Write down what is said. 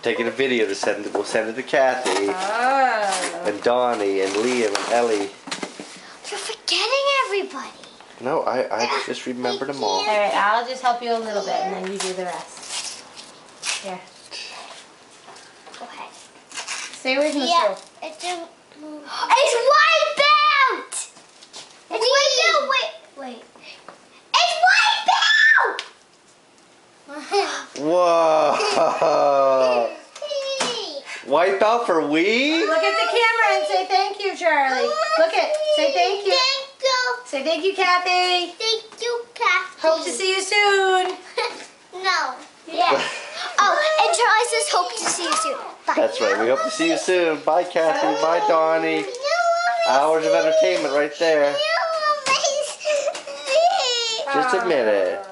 taking a video to send it. We'll send it to Kathy and Donnie and Liam and Ellie. You're forgetting everybody. No, I just remembered them all. Alright, I'll just help you a little bit and then you do the rest. Here. Go ahead. Stay away from the stove. It's Wipeout! It's Wipeout! Wait. It's Wipeout! Whoa! Wipeout for Wii? Look at the camera and say thank you, Charlie. Look it. Say thank you. Thank you. Say thank you, Kathy. Thank you, Kathy. Hope to see you soon. No. Yeah. Oh, and Charlie says hope to see you soon. Bye. That's right. We hope to see you soon. Bye, Kathy. Bye, Donnie. Hours of entertainment right there. Just admit it.